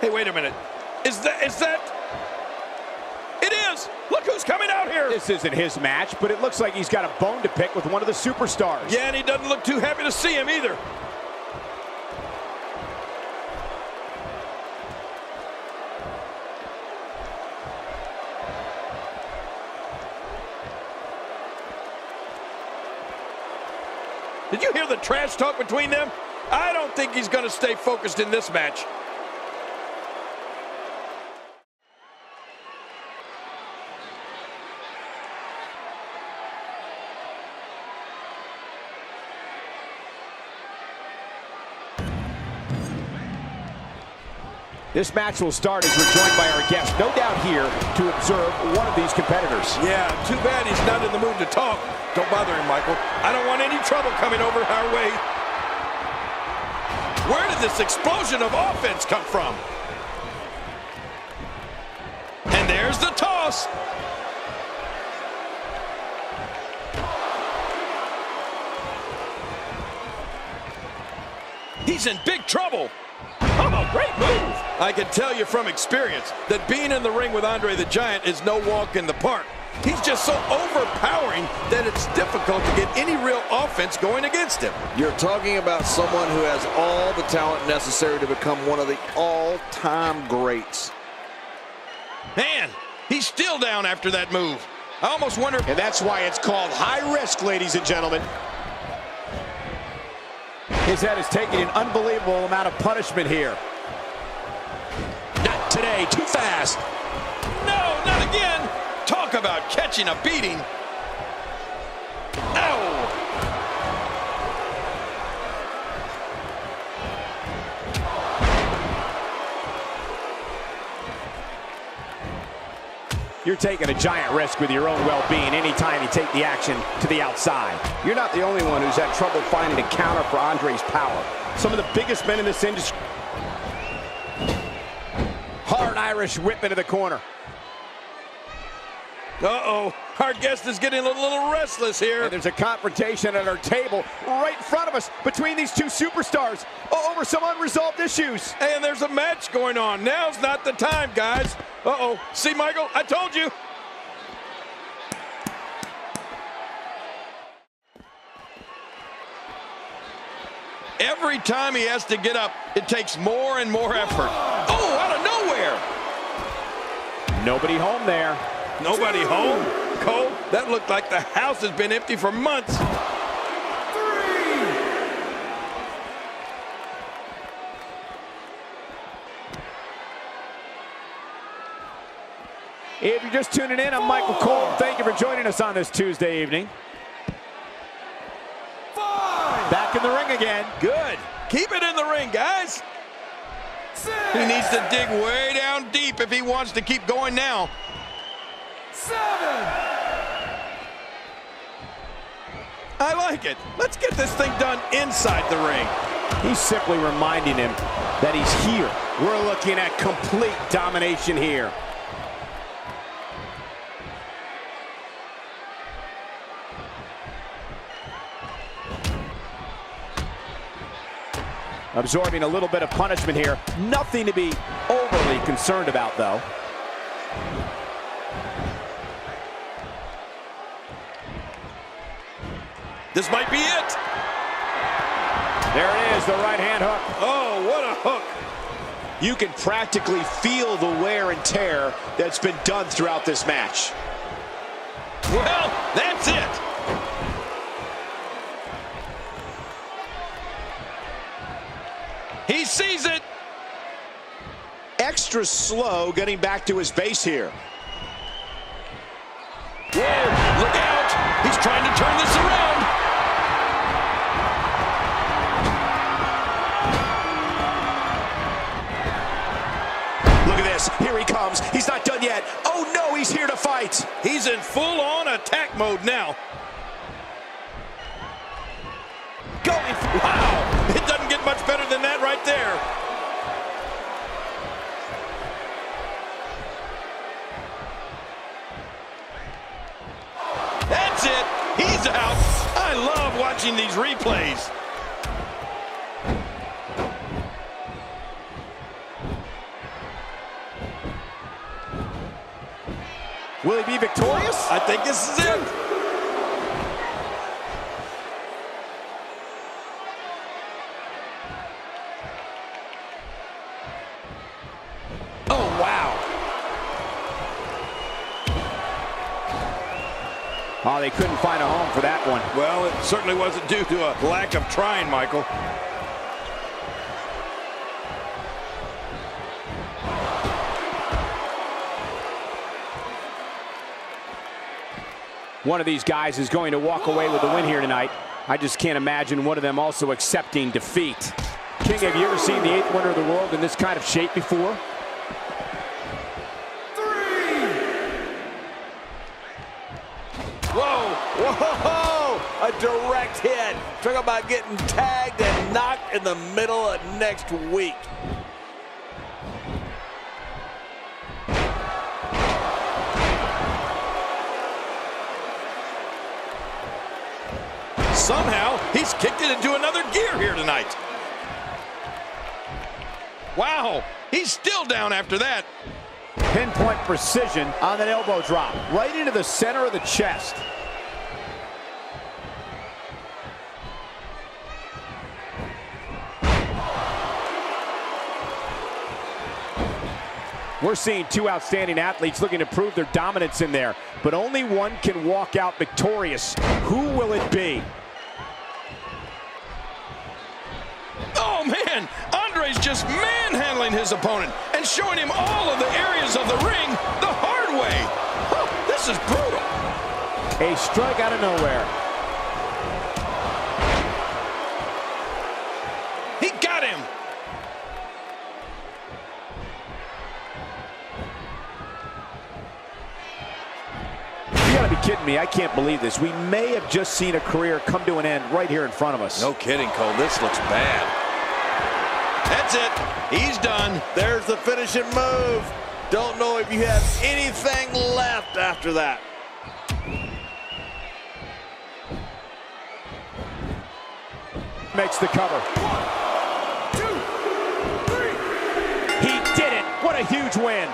Hey, wait a minute. Is that? It is! Look who's coming out here! This isn't his match, but it looks like he's got a bone to pick with one of the superstars. Yeah, and he doesn't look too happy to see him either. Did you hear the trash talk between them? I don't think he's going to stay focused in this match. This match will start as we're joined by our guest, no doubt here to observe one of these competitors. Yeah, too bad he's not in the mood to talk. Don't bother him, Michael. I don't want any trouble coming over our way. Where did this explosion of offense come from? And there's the toss. He's in big trouble. Oh, great move. I can tell you from experience that being in the ring with Andrè the Giant is no walk in the park. He's just so overpowering that it's difficult to get any real offense going against him. You're talking about someone who has all the talent necessary to become one of the all-time greats. Man, he's still down after that move. I almost wonder... And that's why it's called high risk, ladies and gentlemen. His head is taking an unbelievable amount of punishment here. Not today, too fast. No, not again. Talk about catching a beating. Ow! You're taking a giant risk with your own well-being anytime you take the action to the outside. You're not the only one who's had trouble finding a counter for André's power. Some of the biggest men in this industry. Hard Irish whip into the corner. Uh-oh, our guest is getting a little restless here. And there's a confrontation at our table right in front of us between these two superstars over some unresolved issues. And there's a match going on. Now's not the time, guys. Uh-oh. See, Michael, I told you. Every time he has to get up, it takes more and more effort. Oh, out of nowhere. Nobody home there. Nobody home? Cole, that looked like the house has been empty for months. If you're just tuning in, I'm Michael Cole. Thank you for joining us on this Tuesday evening. Back in the ring again. Good. Keep it in the ring, guys. He needs to dig way down deep if he wants to keep going now. 7. I like it. Let's get this thing done inside the ring. He's simply reminding him that he's here. We're looking at complete domination here. Absorbing a little bit of punishment here. Nothing to be overly concerned about, though. This might be it. There it is, the right hand hook. Oh, what a hook. You can practically feel the wear and tear that's been done throughout this match. Well, that's it. He sees it. Extra slow getting back to his base here. Whoa, look out. He's trying to turn this around. Look at this. Here he comes. He's not done yet. Oh, no, he's here to fight. He's in full-on attack mode now. Going. Wow. It doesn't get much better than that right there. That's it. He's out. I love watching these replays. Will he be victorious? I think this is it. Oh, wow. Oh, they couldn't find a home for that one. Well, it certainly wasn't due to a lack of trying, Michael. One of these guys is going to walk away with the win here tonight. I just can't imagine one of them also accepting defeat. King, have you ever seen the 8th wonder of the world in this kind of shape before? 3. Whoa, whoa, a direct hit. Talk about getting tagged and knocked in the middle of next week. Somehow, he's kicked it into another gear here tonight. Wow, he's still down after that. Pinpoint precision on that elbow drop, right into the center of the chest. We're seeing two outstanding athletes looking to prove their dominance in there, but only one can walk out victorious. Who will it be? Oh, man, Andre's just manhandling his opponent and showing him all of the areas of the ring the hard way. Oh, this is brutal. A strike out of nowhere. He got him. You gotta be kidding me. I can't believe this. We may have just seen a career come to an end right here in front of us. No kidding, Cole. This looks bad. That's it. He's done. There's the finishing move. Don't know if you have anything left after that. Makes the cover. 1, 2, 3. He did it. What a huge win.